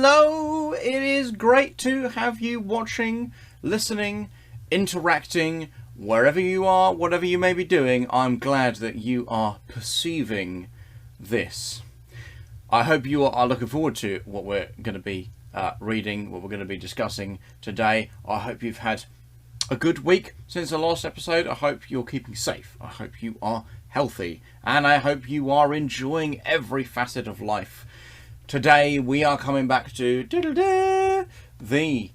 Hello! It is great to have you watching, listening, interacting, wherever you are, whatever you may be doing. I'm glad that you are perceiving this. I hope you are looking forward to what we're going to be reading, what we're going to be discussing today. I hope you've had a good week since the last episode. I hope you're keeping safe. I hope you are healthy. And I hope you are enjoying every facet of life. Today we are coming back to the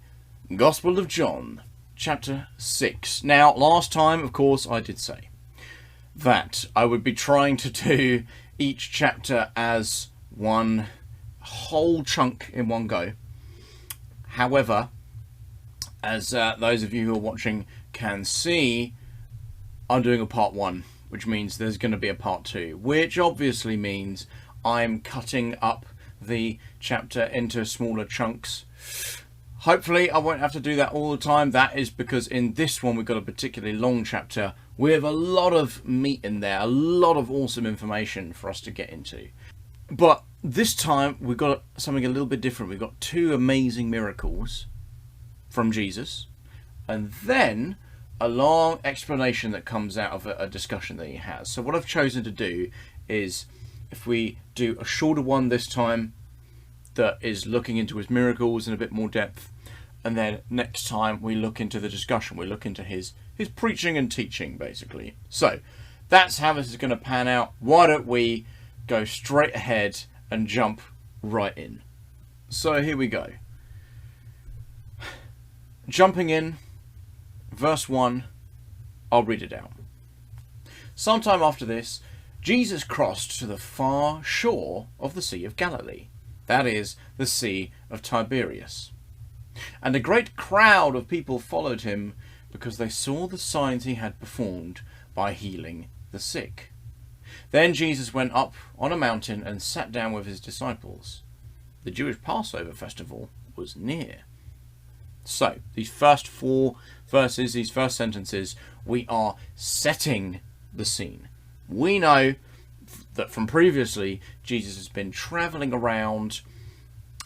Gospel of John, Chapter 6. Now, last time, of course, I did say that I would be trying to do each chapter as one whole chunk in one go. However, as those of you who are watching can see, I'm doing a part 1, which means there's going to be a part 2, which obviously means I'm cutting up the chapter into smaller chunks. Hopefully I won't have to do that all the time. That is because in this one we've got a particularly long chapter with a lot of meat in there, a lot of awesome information for us to get into. But this time we've got something a little bit different. We've got 2 amazing miracles from Jesus, and then a long explanation that comes out of a discussion that he has. So what I've chosen to do is, if we do a shorter one this time that is looking into his miracles in a bit more depth, and then next time we look into the discussion, we look into his preaching and teaching, basically. So that's how this is going to pan out. Why don't we go straight ahead and jump right in? So here we go. Jumping in, verse 1, I'll read it out. Sometime after this, Jesus crossed to the far shore of the Sea of Galilee, that is, the Sea of Tiberias. And a great crowd of people followed him because they saw the signs he had performed by healing the sick. Then Jesus went up on a mountain and sat down with his disciples. The Jewish Passover festival was near. So, these first 4 verses, these first sentences, we are setting the scene. We know that from previously, Jesus has been travelling around.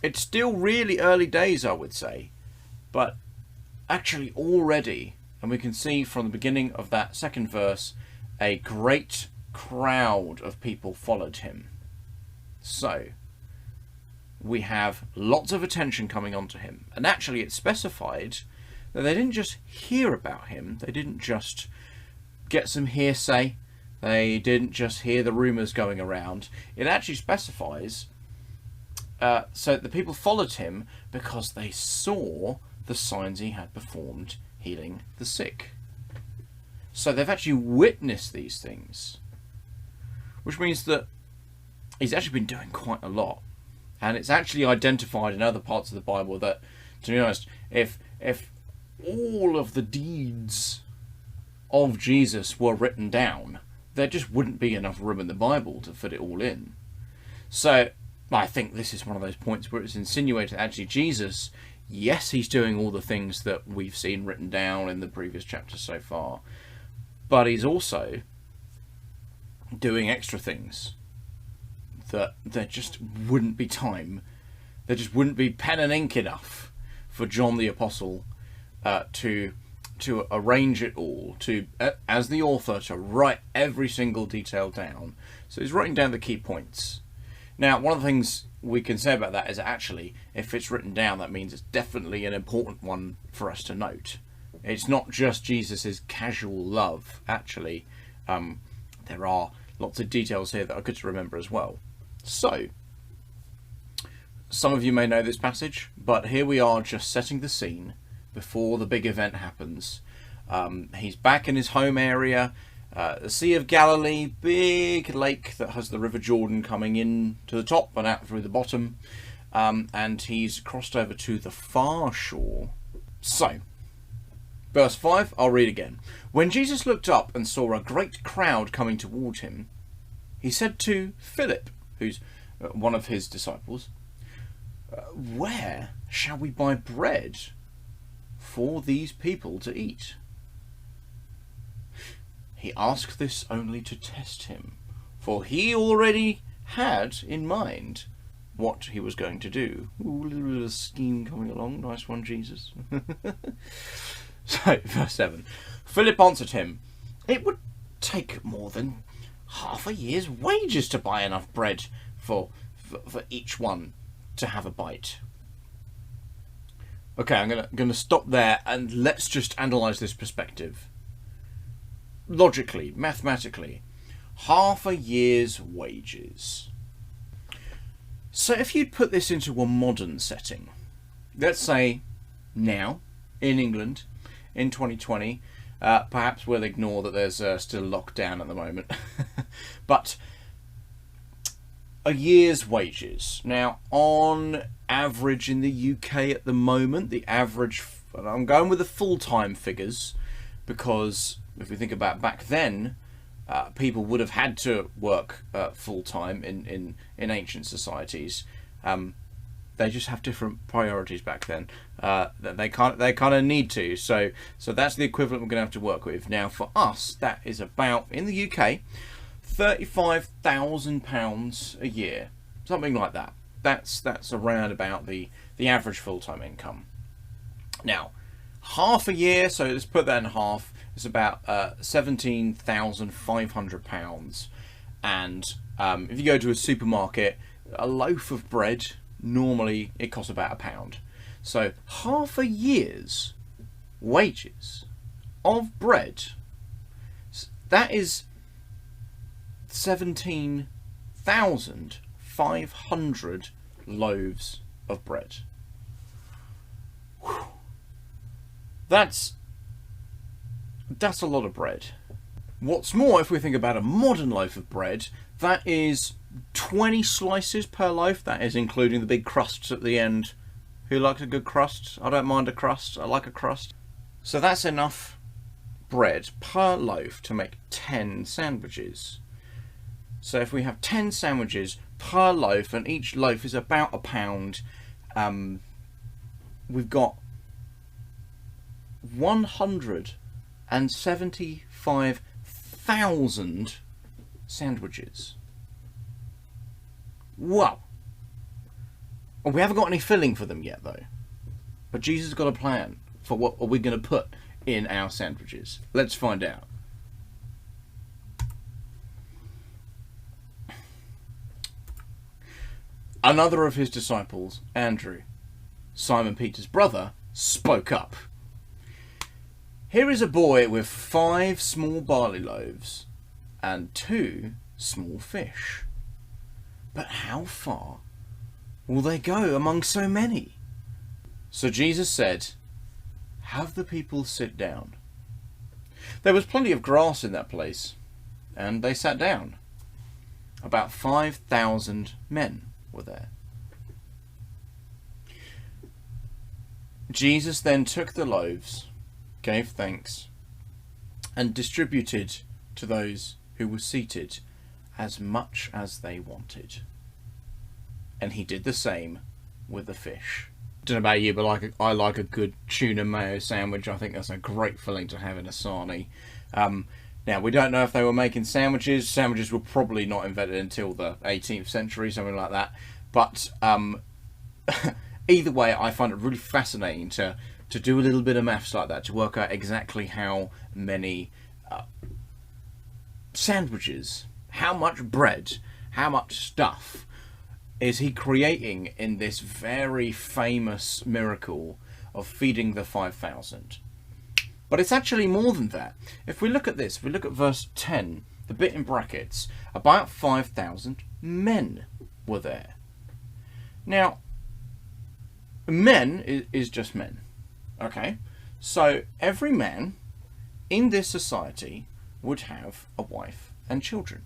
It's still really early days, I would say, but actually already, and we can see from the beginning of that second verse, a great crowd of people followed him. So, we have lots of attention coming onto him. And actually it's specified that they didn't just hear about him, they didn't just get some hearsay, they didn't just hear the rumours going around. It actually specifies so the people followed him because they saw the signs he had performed healing the sick. So they've actually witnessed these things, which means that he's actually been doing quite a lot. And it's actually identified in other parts of the Bible that, to be honest, if all of the deeds of Jesus were written down, there just wouldn't be enough room in the Bible to fit it all in. So I think this is one of those points where it's insinuated actually Jesus, yes, he's doing all the things that we've seen written down in the previous chapters so far, but he's also doing extra things that there just wouldn't be time, there just wouldn't be pen and ink enough for John the Apostle to arrange it all, to as the author, to write every single detail down. So he's writing down the key points. Now, one of the things we can say about that is actually, if it's written down, that means it's definitely an important one for us to note. It's not just Jesus's casual love. Actually, there are lots of details here that are good to remember as well. So, some of you may know this passage, but here we are just setting the scene before the big event happens. He's back in his home area, the Sea of Galilee, big lake that has the River Jordan coming in to the top and out through the bottom, and he's crossed over to the far shore. So, verse 5, I'll read again. When Jesus looked up and saw a great crowd coming toward him, he said to Philip, who's one of his disciples, "Where shall we buy bread for these people to eat?" He asked this only to test him, for he already had in mind what he was going to do. Ooh, a little bit of scheme coming along. Nice one, Jesus. So, verse 7. Philip answered him, "It would take more than half a year's wages to buy enough bread for each one to have a bite." Okay, I'm gonna stop there and let's just analyse this perspective. Logically, mathematically, half a year's wages. So if you'd put this into a modern setting, let's say now, in England, in 2020, perhaps we'll ignore that there's still lockdown at the moment, but a year's wages. Now, on average in the UK at the moment, the average, and I'm going with the full-time figures, because if we think about back then, people would have had to work full-time in ancient societies. They just have different priorities back then. They kind of need to. So that's the equivalent we're going to have to work with. Now, for us, that is about, in the UK, £35,000 a year, something like that. That's around about the average full-time income. Now, half a year, so let's put that in half. It's about £17,500, and if you go to a supermarket, a loaf of bread normally it costs about £1. So half a year's wages of bread, that is 17,500 loaves of bread. Whew. That's a lot of bread. What's more, if we think about a modern loaf of bread, that is 20 slices per loaf. That is including the big crusts at the end. Who likes a good crust? I don't mind a crust. I like a crust. So that's enough bread per loaf to make 10 sandwiches. So if we have 10 sandwiches per loaf, and each loaf is about £1, we've got 175,000 sandwiches. Wow. We haven't got any filling for them yet, though. But Jesus has got a plan for what are we going to put in our sandwiches. Let's find out. Another of his disciples, Andrew, Simon Peter's brother, spoke up. "Here is a boy with 5 small barley loaves and 2 small fish. But how far will they go among so many?" So Jesus said, "Have the people sit down." There was plenty of grass in that place, and they sat down. About 5,000 men were there. Jesus then took the loaves, gave thanks, and distributed to those who were seated as much as they wanted. And he did the same with the fish. Don't know about you, but I like a good tuna mayo sandwich. I think that's a great filling to have in a sarnie. Now, we don't know if they were making sandwiches. Sandwiches were probably not invented until the 18th century, something like that. But either way, I find it really fascinating to do a little bit of maths like that, to work out exactly how many sandwiches, how much bread, how much stuff is he creating in this very famous miracle of feeding the 5,000. But it's actually more than that. If we look at this, if we look at verse 10, the bit in brackets, about 5,000 men were there. Now, men is just men. Okay? So every man in this society would have a wife and children.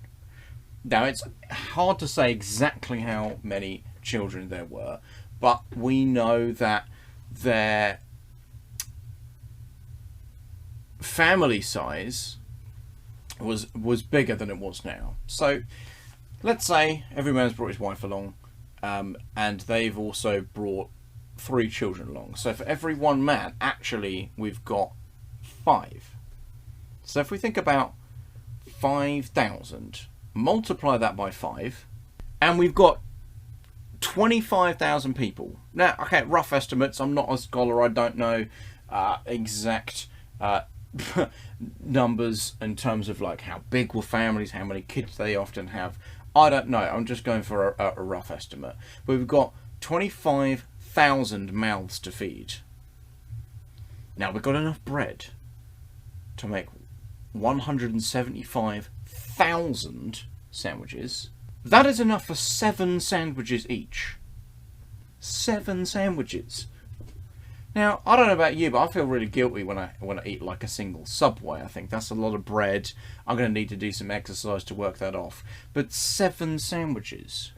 Now, it's hard to say exactly how many children there were, but we know that their family size was bigger than it was now. So let's say every man's brought his wife along, and they've also brought 3 children along. So for every one man, actually, we've got 5. So if we think about 5,000, multiply that by 5, and we've got 25,000 people. Now, okay, rough estimates. I'm not a scholar. I don't know exact numbers in terms of like how big were families, how many kids they often have. I don't know. I'm just going for a rough estimate. But we've got 25,000 mouths to feed. Now, we've got enough bread to make 175,000 sandwiches. That is enough for 7 sandwiches each. 7 sandwiches. Now, I don't know about you, but I feel really guilty when I eat like a single Subway. I think that's a lot of bread. I'm going to need to do some exercise to work that off. But 7 sandwiches.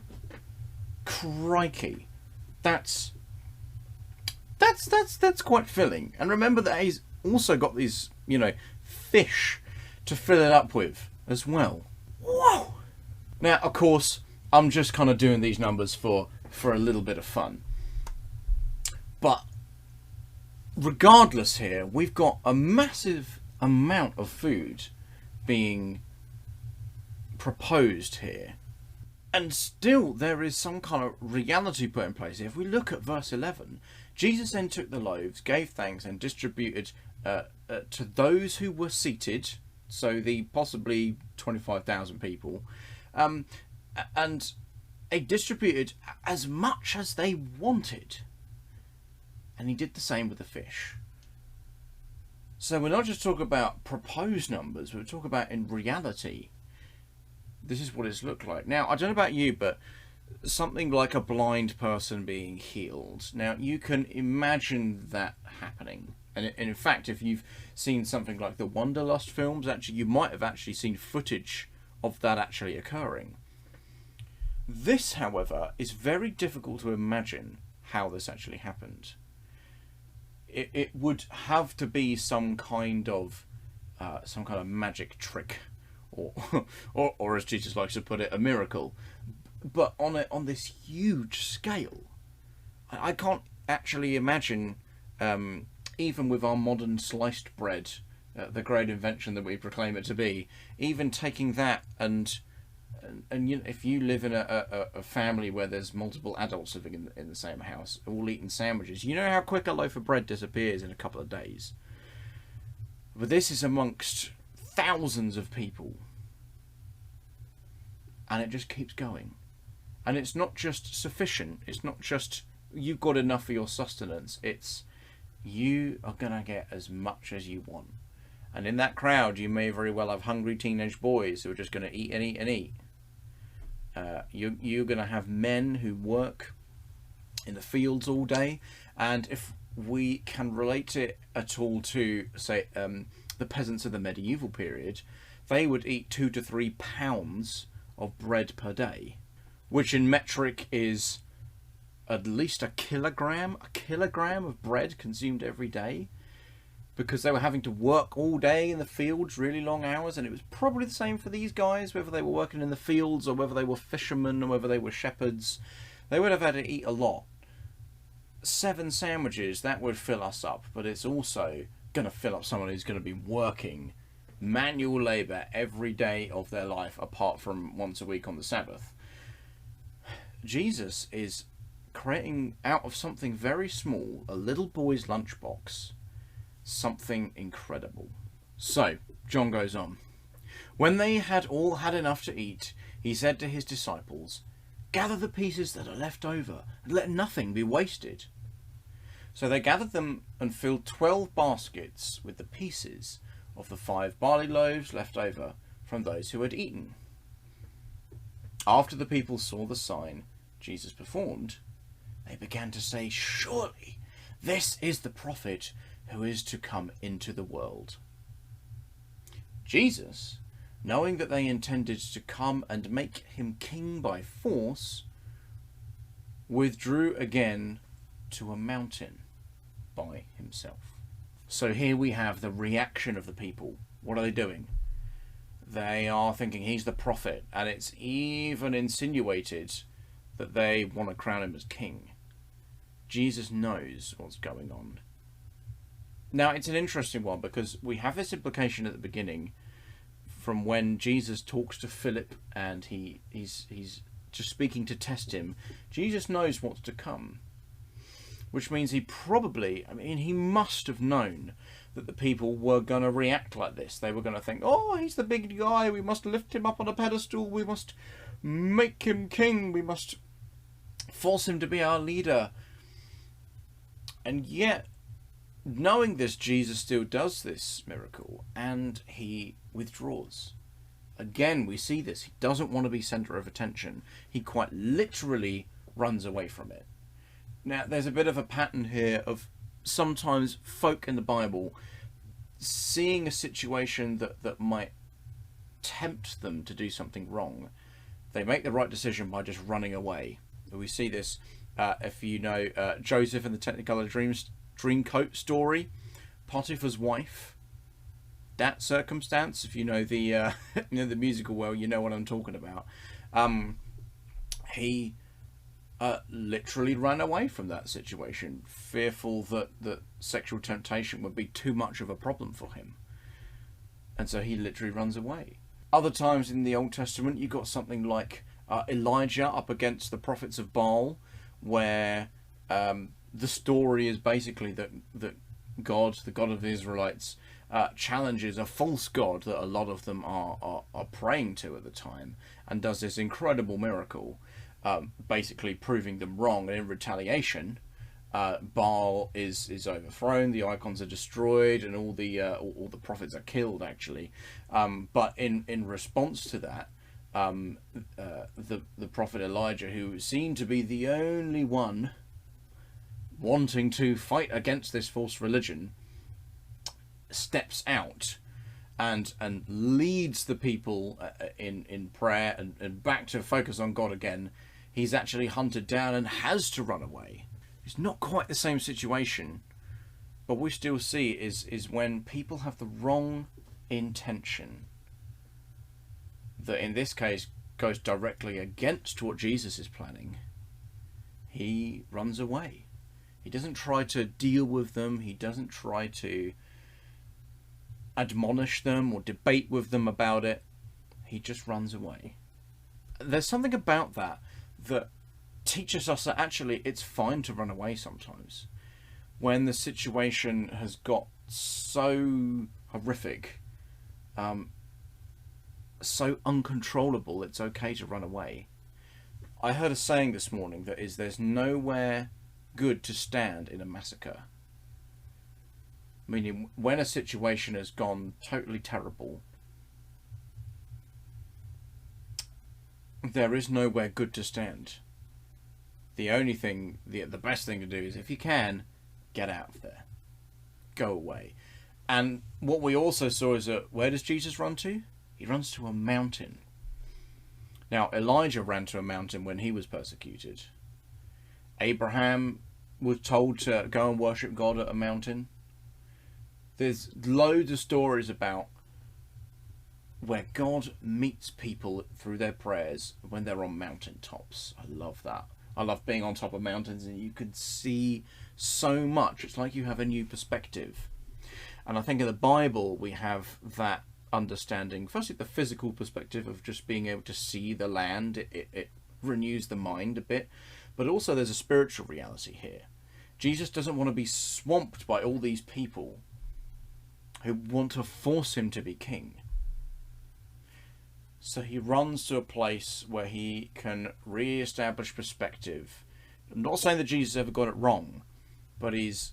Crikey. That's quite filling. And remember that he's also got these, fish to fill it up with as well. Whoa! Now, of course, I'm just kind of doing these numbers for a little bit of fun. But regardless here, we've got a massive amount of food being proposed here. And still, there is some kind of reality put in place. If we look at verse 11, Jesus then took the loaves, gave thanks, and distributed to those who were seated, so the possibly 25,000 people, and they distributed as much as they wanted. And he did the same with the fish. So we're not just talking about proposed numbers, we're talking about in reality. This is what it's looked like. Now, I don't know about you, but something like a blind person being healed. Now, you can imagine that happening. And in fact, if you've seen something like the Wanderlust films, actually, you might have actually seen footage of that actually occurring. This, however, is very difficult to imagine how this actually happened. It would have to be some kind of magic trick, or as Jesus likes to put it, a miracle. But on this huge scale, I can't actually imagine, even with our modern sliced bread, the great invention that we proclaim it to be, even taking that and if you live in a family where there's multiple adults living in the same house, all eating sandwiches, you know how quick a loaf of bread disappears in a couple of days. But this is amongst thousands of people, and it just keeps going. And it's not just sufficient. It's not just you've got enough for your sustenance. It's you are going to get as much as you want. And in that crowd, you may very well have hungry teenage boys who are just going to eat and eat and eat. You're going to have men who work in the fields all day. And if we can relate it at all to, say, the peasants of the medieval period, they would eat 2 to 3 pounds of bread per day, which in metric is at least a kilogram of bread consumed every day, because they were having to work all day in the fields, really long hours. And it was probably the same for these guys, whether they were working in the fields or whether they were fishermen or whether they were shepherds. They would have had to eat a lot. 7 sandwiches, that would fill us up, but it's also going to fill up someone who's going to be working manual labour every day of their life, apart from once a week on the Sabbath. Jesus is creating out of something very small, a little boy's lunchbox, something incredible. So, John goes on. When they had all had enough to eat, he said to his disciples, "Gather the pieces that are left over, and let nothing be wasted." So they gathered them and filled 12 baskets with the pieces of the 5 barley loaves left over from those who had eaten. After the people saw the sign Jesus performed, they began to say, "Surely this is the prophet who is to come into the world." Jesus, knowing that they intended to come and make him king by force, withdrew again to a mountain by himself. So here we have the reaction of the people. What are they doing? They are thinking he's the prophet, and it's even insinuated that they want to crown him as king. Jesus knows what's going on. Now, it's an interesting one, because we have this implication at the beginning from when Jesus talks to Philip, and he's just speaking to test him. Jesus knows what's to come, which means he must have known that the people were going to react like this. They were going to think, oh, he's the big guy, we must lift him up on a pedestal, we must make him king, we must force him to be our leader. And yet, knowing this, Jesus still does this miracle, and he withdraws. Again, we see this. He doesn't want to be centre of attention. He quite literally runs away from it. Now, there's a bit of a pattern here of sometimes folk in the Bible seeing a situation that might tempt them to do something wrong. They make the right decision by just running away. We see this, if you know Joseph and the Technicolor Dreamcoat story, Potiphar's wife. That circumstance, if you know the the musical well, you know what I'm talking about. He literally ran away from that situation, fearful that sexual temptation would be too much of a problem for him, and so he literally runs away. Other times in the Old Testament, you got something like Elijah up against the prophets of Baal, where the story is basically that God, the God of the Israelites, challenges a false god that a lot of them are praying to at the time, and does this incredible miracle, basically proving them wrong. And in retaliation, Baal is overthrown, the icons are destroyed, and all the prophets are killed, actually. But in response to that, the prophet Elijah, who seemed to be the only one wanting to fight against this false religion, steps out and leads the people in prayer and back to focus on God again. He's actually hunted down and has to run away. It's not quite the same situation, but we still see is when people have the wrong intention, that in this case goes directly against what Jesus is planning. He runs away. He doesn't try to deal with them. He doesn't try to admonish them or debate with them about it. He just runs away. There's something about that teaches us that actually it's fine to run away sometimes. When the situation has got so horrific, so uncontrollable, it's okay to run away. I heard a saying this morning that is, there's nowhere good to stand in a massacre. Meaning, when a situation has gone totally terrible, there is nowhere good to stand. The only thing, the best thing to do is, if you can, get out of there. Go away. And what we also saw is that, where does Jesus run to? He runs to a mountain. Now, Elijah ran to a mountain when he was persecuted. Abraham was told to go and worship God at a mountain. There's loads of stories about where God meets people through their prayers when they're on mountain tops. I love that. I love being on top of mountains and you can see so much. It's like you have a new perspective. And I think in the Bible we have that understanding. Firstly, the physical perspective of just being able to see the land. It renews the mind a bit. But also there's a spiritual reality here. Jesus doesn't want to be swamped by all these people who want to force him to be king. So he runs to a place where he can re-establish perspective. I'm not saying that Jesus ever got it wrong, but he's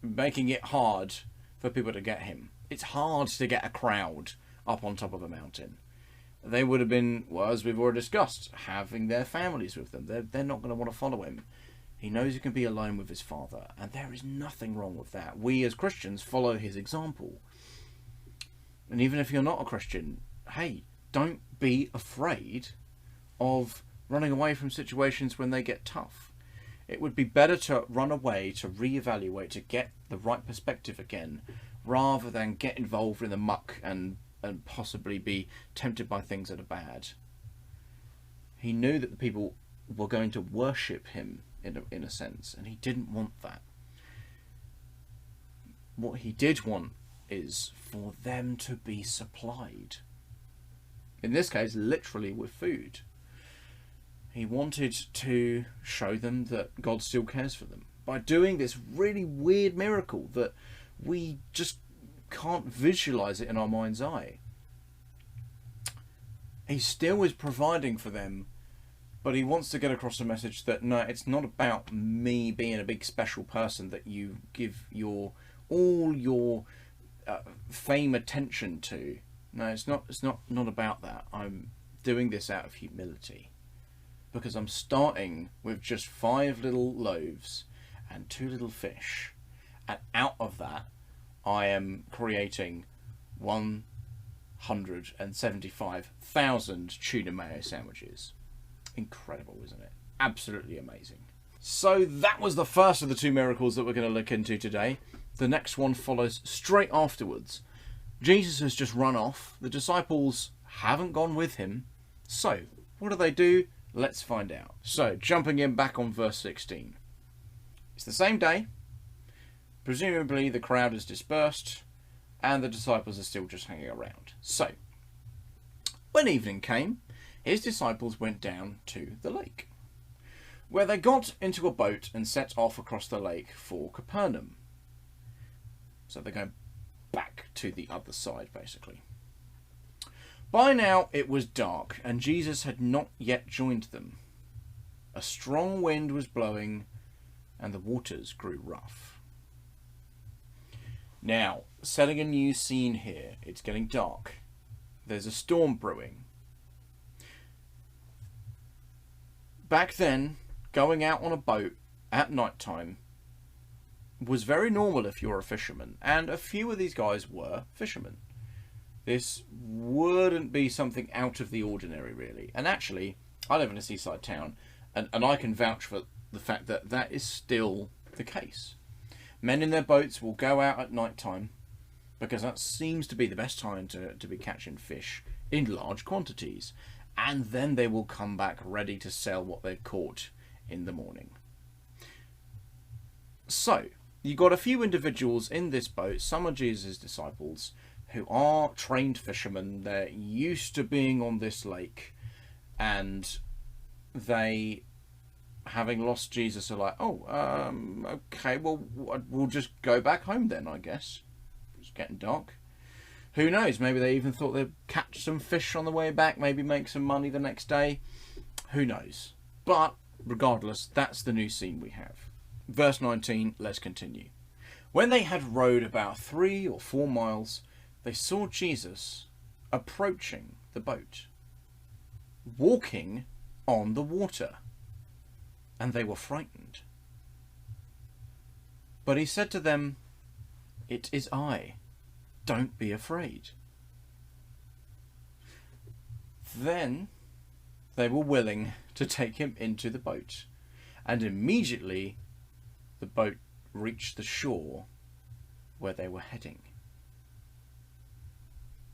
making it hard for people to get him. It's hard to get a crowd up on top of a mountain. They would have been, well, as we've already discussed, having their families with them. They're not going to want to follow him. He knows he can be alone with his Father, and there is nothing wrong with that. We as Christians follow his example. And even if you're not a Christian, hey, don't be afraid of running away from situations when they get tough. It would be better to run away, to reevaluate, to get the right perspective again, rather than get involved in the muck and possibly be tempted by things that are bad. He knew that the people were going to worship him in a sense, and he didn't want that. What he did want is for them to be supplied. In this case, literally with food. He wanted to show them that God still cares for them by doing this really weird miracle that we just can't visualize it in our mind's eye. He still is providing for them, but he wants to get across a message that no, it's not about me being a big special person that you give all your fame attention to. No, it's not about that. I'm doing this out of humility, because I'm starting with just 5 little loaves and 2 little fish, and out of that I am creating 175,000 tuna mayo sandwiches. Incredible, isn't it? Absolutely amazing. So that was the first of the 2 miracles that we're going to look into today. The next one follows straight afterwards. Jesus has just run off. The disciples haven't gone with him. So what do? Let's find out. So jumping in back on verse 16. It's the same day. Presumably the crowd is dispersed and the disciples are still just hanging around. So when evening came, his disciples went down to the lake, where they got into a boat and set off across the lake for Capernaum. So they're going back to the other side, basically. By now it was dark, and Jesus had not yet joined them. A strong wind was blowing, and the waters grew rough. Now, setting a new scene here. It's getting dark. There's a storm brewing. Back then, going out on a boat at night time was very normal if you're a fisherman, and a few of these guys were fishermen. This wouldn't be something out of the ordinary, really. And actually, I live in a seaside town, and I can vouch for the fact that that is still the case. Men in their boats will go out at night time, because that seems to be the best time to be catching fish in large quantities. And then they will come back ready to sell what they've caught in the morning. So, you got a few individuals in this boat. Some are Jesus' disciples, who are trained fishermen. They're used to being on this lake, and they, having lost Jesus, are like, okay, well, we'll just go back home then, I guess. It's getting dark. Who knows, maybe they even thought they'd catch some fish on the way back, maybe make some money the next day. Who knows? But regardless, that's the new scene we have. Verse 19, let's continue. When they had rowed about 3 or 4 miles, they saw Jesus approaching the boat, walking on the water, and they were frightened. But he said to them, "It is I. Don't be afraid." Then they were willing to take him into the boat, and immediately the boat reached the shore where they were heading.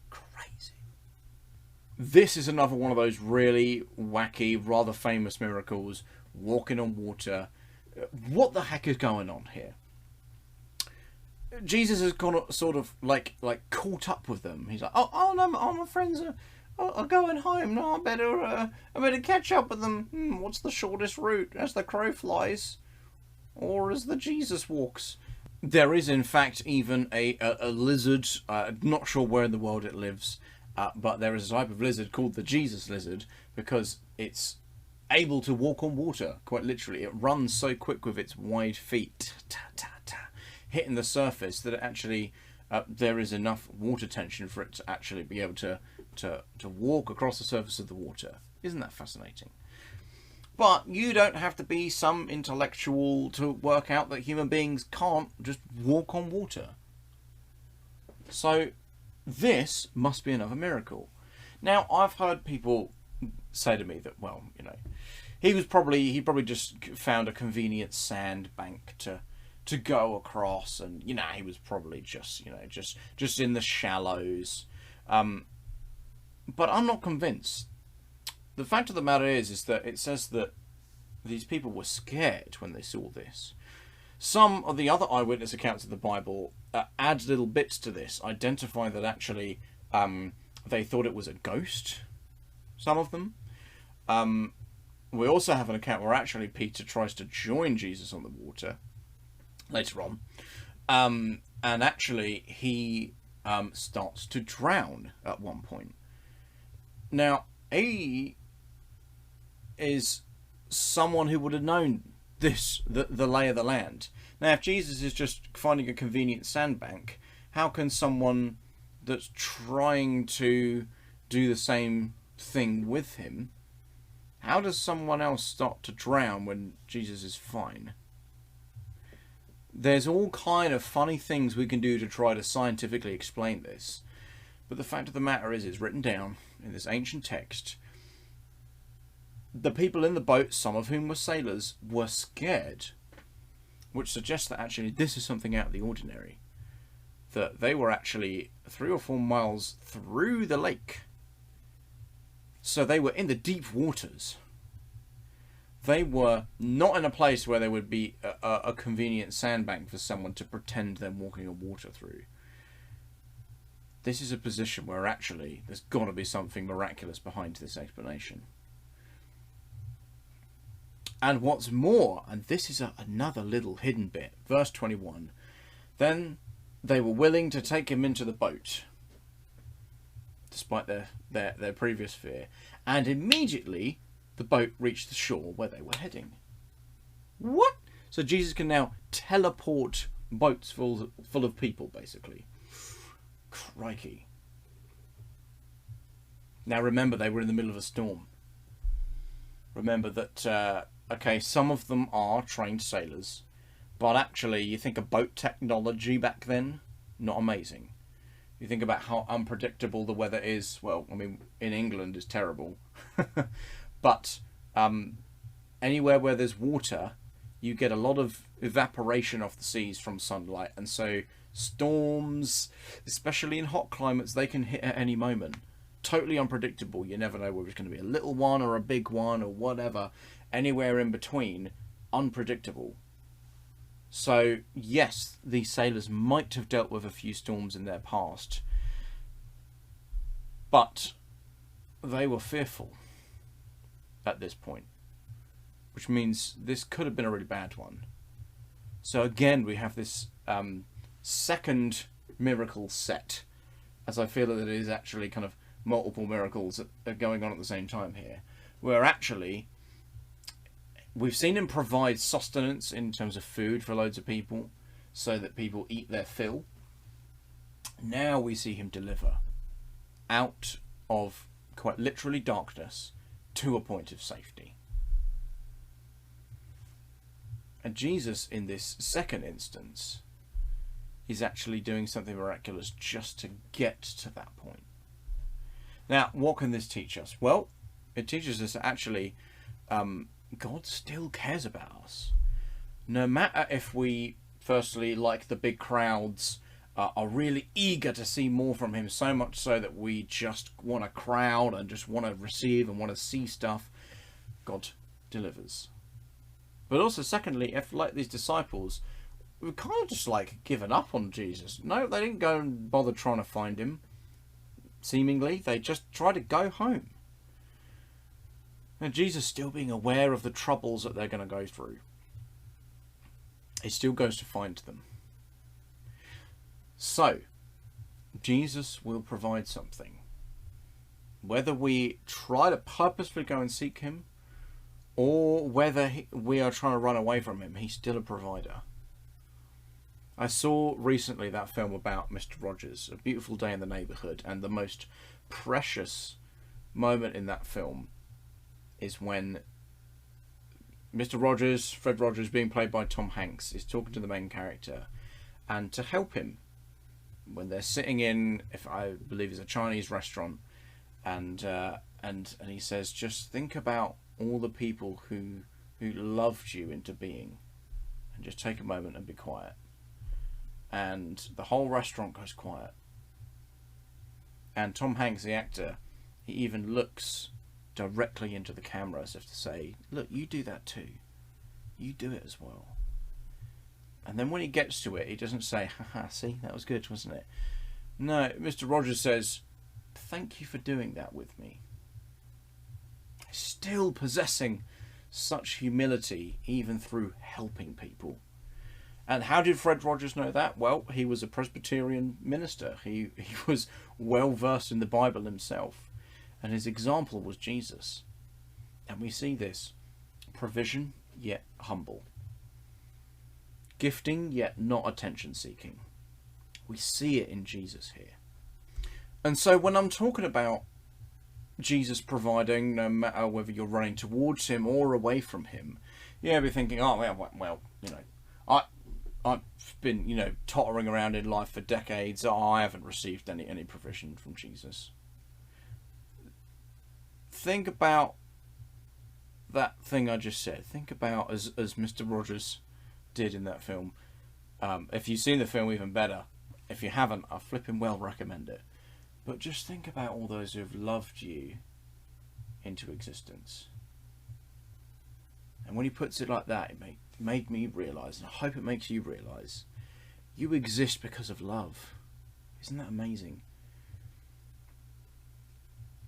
Crazy. This is another one of those really wacky, rather famous miracles, walking on water. What the heck is going on here? Jesus has gone sort of like caught up with them. He's like, oh no, all my friends are going home. No, I better catch up with them. What's the shortest route? As the crow flies, or as the Jesus walks? There is, in fact, even a lizard. Not sure where in the world it lives, but there is a type of lizard called the Jesus lizard, because it's able to walk on water, quite literally. It runs so quick with its wide feet, hitting the surface, that it actually there is enough water tension for it to actually be able to walk across the surface of the water. Isn't that fascinating? But you don't have to be some intellectual to work out that human beings can't just walk on water. So this must be another miracle. Now, I've heard people say to me that, well, you know, he probably just found a convenient sandbank to go across, and you know, he was probably just in the shallows. But I'm not convinced. The fact of the matter is that it says that these people were scared when they saw this. Some of the other eyewitness accounts of the Bible add little bits to this, identify that actually they thought it was a ghost, some of them. We also have an account where actually Peter tries to join Jesus on the water later on. And actually he starts to drown at one point. Now, he is someone who would have known the lay of the land. Now, if Jesus is just finding a convenient sandbank, how can someone that's trying to do the same thing with him, how does someone else start to drown when Jesus is fine? There's all kind of funny things we can do to try to scientifically explain this, but the fact of the matter is, it's written down in this ancient text. The people in the boat, some of whom were sailors, were scared, which suggests that actually this is something out of the ordinary. That they were actually 3 or 4 miles through the lake. So they were in the deep waters. They were not in a place where there would be a convenient sandbank for someone to pretend they're walking on water through. This is a position where actually there's got to be something miraculous behind this explanation. And what's more, and this is another little hidden bit, verse 21, then they were willing to take him into the boat, despite their previous fear, and immediately the boat reached the shore where they were heading. What? So Jesus can now teleport boats full of people, basically. Crikey. Now remember, they were in the middle of a storm. Remember that, okay, some of them are trained sailors, but actually you think of boat technology back then, not amazing. You think about how unpredictable the weather is. Well, I mean, in England it's terrible. But anywhere where there's water, you get a lot of evaporation off the seas from sunlight. And so storms, especially in hot climates, they can hit at any moment. Totally unpredictable. You never know whether it's going to be a little one or a big one or whatever. Anywhere in between, unpredictable. So, yes, these sailors might have dealt with a few storms in their past, but they were fearful at this point, which means this could have been a really bad one. So again, we have this second miracle set, as I feel that it is actually kind of multiple miracles that are going on at the same time here, where actually we've seen him provide sustenance in terms of food for loads of people so that people eat their fill. Now we see him deliver out of quite literally darkness to a point of safety. And Jesus, in this second instance, is actually doing something miraculous just to get to that point. Now, what can this teach us? Well, it teaches us that actually God still cares about us. No matter if we, firstly, like the big crowds, are really eager to see more from him, so much so that we just want a crowd and just want to receive and want to see stuff, God delivers. But also, secondly, if, like these disciples, we've kind of just like given up on Jesus. No, they didn't go and bother trying to find him. Seemingly, they just tried to go home. And Jesus, still being aware of the troubles that they're going to go through, he still goes to find them. So, Jesus will provide something. Whether we try to purposefully go and seek him, or whether we are trying to run away from him, he's still a provider. I saw recently that film about Mr. Rogers, A Beautiful Day in the Neighbourhood, and the most precious moment in that film is when Mr. Rogers, Fred Rogers, being played by Tom Hanks, is talking to the main character, and to help him when they're sitting in, if I believe it's a Chinese restaurant, and he says, just think about all the people who loved you into being, and just take a moment and be quiet. And the whole restaurant goes quiet. And Tom Hanks, the actor, he even looks directly into the camera as if to say, look, you do that too. You do it as well. And then when he gets to it, he doesn't say, haha, see, that was good, wasn't it? No, Mr. Rogers says, thank you for doing that with me. Still possessing such humility even through helping people. And how did Fred Rogers know that? Well, he was a Presbyterian minister. He was well versed in the Bible himself. And his example was Jesus. And we see this. Provision, yet humble. Gifting, yet not attention seeking. We see it in Jesus here. And so when I'm talking about Jesus providing, no matter whether you're running towards him or away from him, you'll be thinking, oh, well, I've been, tottering around in life for decades. I haven't received any provision from Jesus. Think about that thing I just said. Think about as Mr. Rogers did in that film. If you've seen the film, even better. If you haven't, I flipping well recommend it. But just think about all those who have loved you into existence. And when he puts it like that, it made me realise, and I hope it makes you realise, you exist because of love. Isn't that amazing?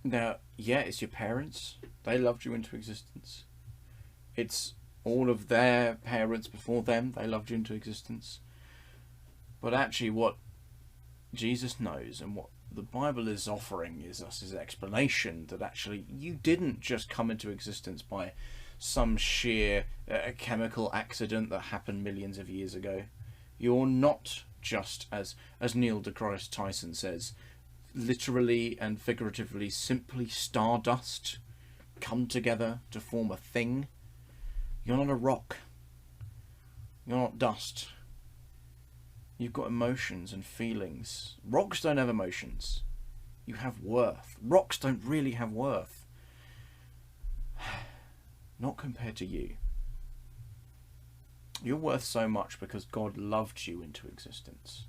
Now, yeah, it's your parents. They loved you into existence. It's all of their parents before them. They loved you into existence. But actually what Jesus knows and what the Bible is offering is us as an explanation that actually you didn't just come into existence by some sheer chemical accident that happened millions of years ago. You're not just, as Neil deGrasse Tyson says, literally and figuratively simply stardust come together to form a thing. You're not a rock. You're not dust. You've got emotions and feelings. Rocks don't have emotions. You have worth. Rocks don't really have worth. Not compared to you. You're worth so much because God loved you into existence.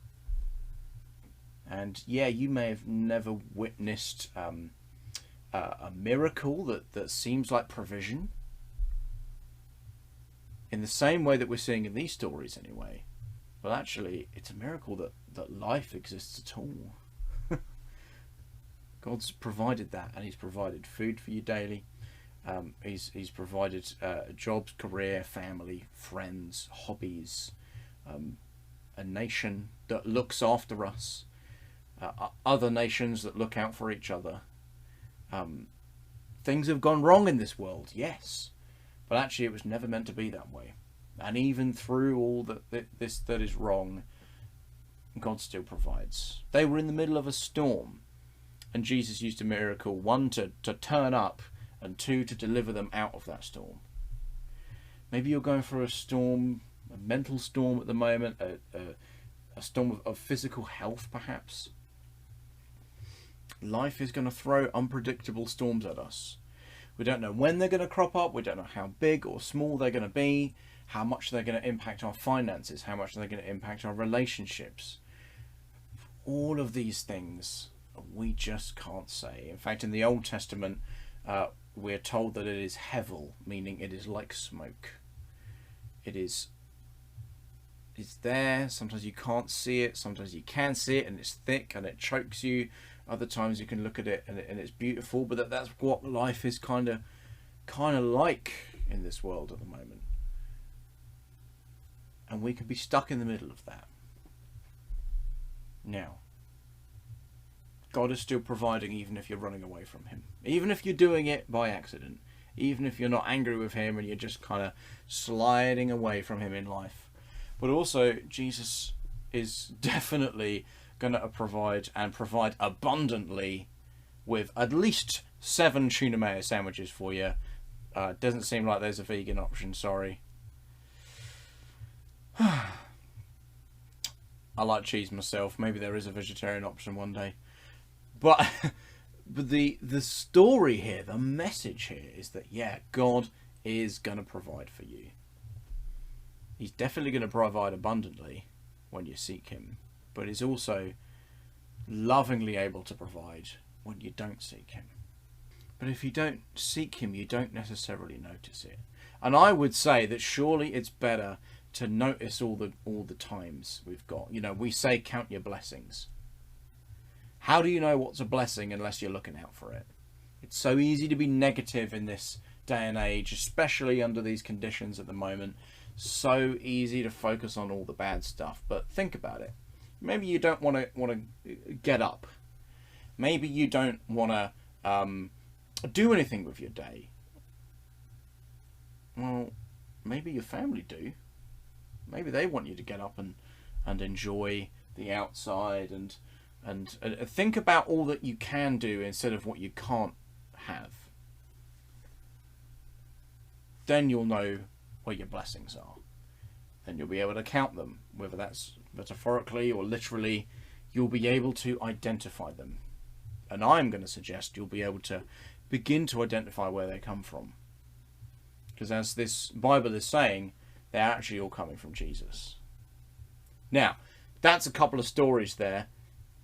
And yeah, you may have never witnessed a miracle that seems like provision. In the same way that we're seeing in these stories anyway. Well, actually, it's a miracle that life exists at all. God's provided that, and he's provided food for you daily. He's provided jobs, career, family, friends, hobbies, a nation that looks after us, other nations that look out for each other. Things have gone wrong in this world, yes, but actually it was never meant to be that way. And even through all that is wrong, God still provides. They were in the middle of a storm, and Jesus used a miracle, one to turn up, and two to deliver them out of that storm. Maybe you're going through a storm, a mental storm at the moment, a storm of physical health perhaps. Life is going to throw unpredictable storms at us. We don't know when they're going to crop up, we don't know how big or small they're going to be, how much they're going to impact our finances, how much they're going to impact our relationships. All of these things we just can't say. In fact, in the Old Testament, we're told that it is hevel, meaning it is like smoke. It's there. Sometimes you can't see it, sometimes you can see it, and it's thick and it chokes you. Other times you can look at it and it's beautiful, but that's what life is kind of like in this world at the moment. And we can be stuck in the middle of that. Now, God is still providing even if you're running away from him. Even if you're doing it by accident. Even if you're not angry with him and you're just kind of sliding away from him in life. But also, Jesus is definitely going to provide abundantly with at least 7 tuna mayo sandwiches for you. Doesn't seem like there's a vegan option, sorry. I like cheese myself. Maybe there is a vegetarian option one day. But the story here, the message here is that, yeah, God is going to provide for you. He's definitely going to provide abundantly when you seek him. But he's also lovingly able to provide when you don't seek him. But if you don't seek him, you don't necessarily notice it. And I would say that surely it's better to notice all the times we've got. You know, we say count your blessings. How do you know what's a blessing unless you're looking out for it? It's so easy to be negative in this day and age, especially under these conditions at the moment, so easy to focus on all the bad stuff. But think about it. Maybe you don't want to get up. Maybe you don't want to do anything with your day. Well, maybe your family do. Maybe they want you to get up and enjoy the outside and think about all that you can do instead of what you can't have. Then you'll know where your blessings are. Then you'll be able to count them, whether that's metaphorically or literally. You'll be able to identify them. And I'm going to suggest you'll be able to begin to identify where they come from. Because as this Bible is saying, they're actually all coming from Jesus. Now, that's a couple of stories there.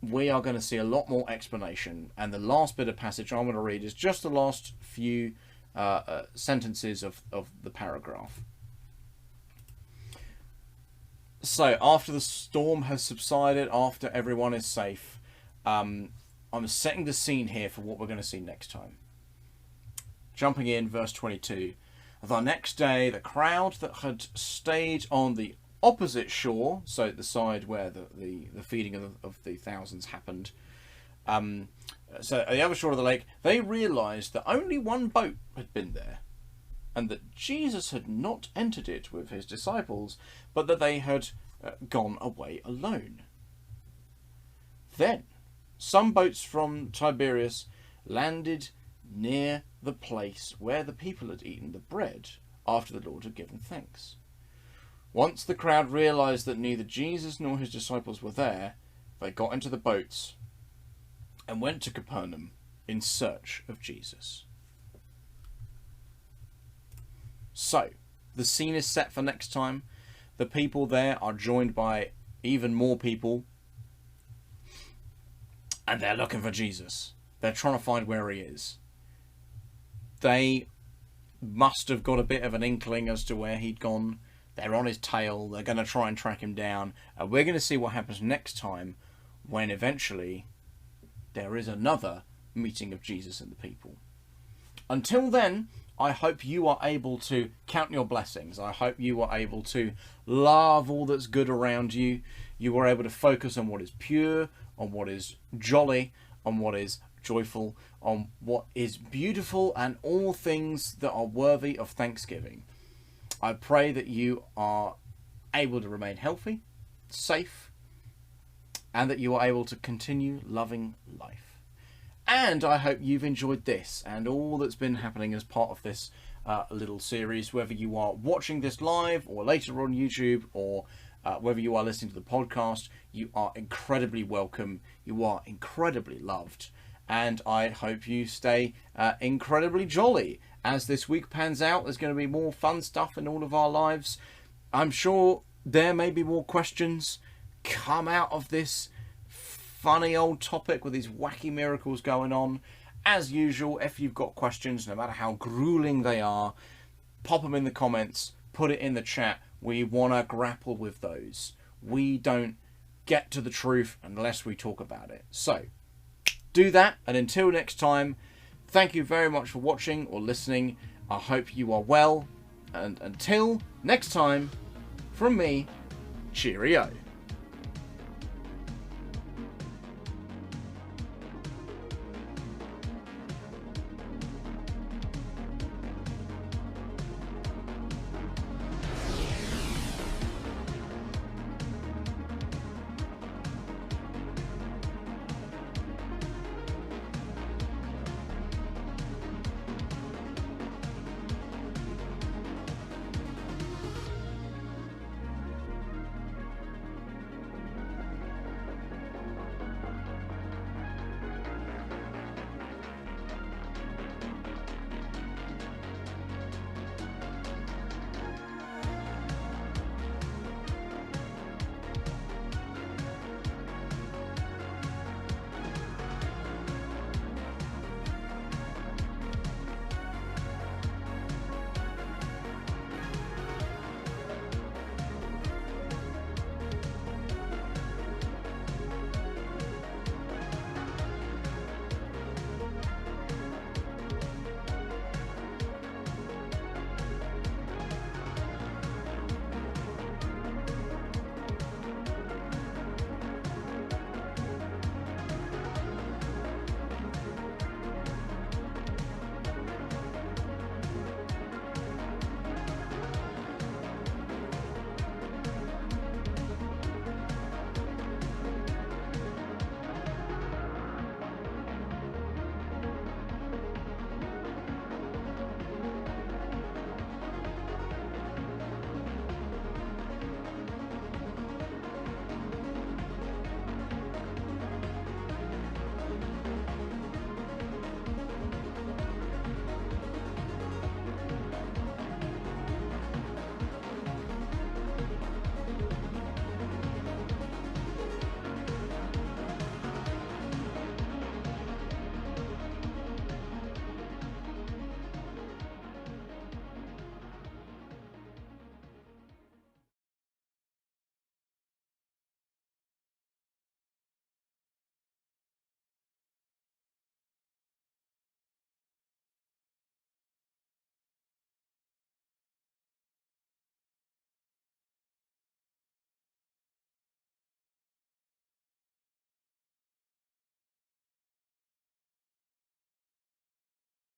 We are going to see a lot more explanation. And the last bit of passage I'm going to read is just the last few sentences of the paragraph. So, after the storm has subsided, after everyone is safe, I'm setting the scene here for what we're going to see next time. Jumping in, verse 22. The next day, the crowd that had stayed on the opposite shore, so the side where the feeding of the thousands happened, so at the other shore of the lake, they realised that only one boat had been there, and that Jesus had not entered it with his disciples, but that they had gone away alone. Then some boats from Tiberias landed near the place where the people had eaten the bread after the Lord had given thanks. Once the crowd realised that neither Jesus nor his disciples were there, they got into the boats and went to Capernaum in search of Jesus. So, the scene is set for next time. The people there are joined by even more people, and they're looking for Jesus. They're trying to find where he is. They must have got a bit of an inkling as to where he'd gone. They're on his tail. They're going to try and track him down. And we're going to see what happens next time when eventually there is another meeting of Jesus and the people. Until then, I hope you are able to count your blessings. I hope you are able to love all that's good around you. You are able to focus on what is pure, on what is jolly, on what is joyful, on what is beautiful, and all things that are worthy of thanksgiving. I pray that you are able to remain healthy, safe, and that you are able to continue loving life. And I hope you've enjoyed this and all that's been happening as part of this little series, whether you are watching this live or later on YouTube, or whether you are listening to the podcast. You are incredibly welcome. You are incredibly loved. And I hope you stay incredibly jolly. As this week pans out, there's going to be more fun stuff in all of our lives. I'm sure there may be more questions come out of this funny old topic with these wacky miracles going on. As usual, if you've got questions, no matter how grueling they are, pop them in the comments, put it in the chat. We want to grapple with those. We don't get to the truth unless we talk about it. So, do that, and until next time, thank you very much for watching or listening. I hope you are well, and until next time, from me, cheerio.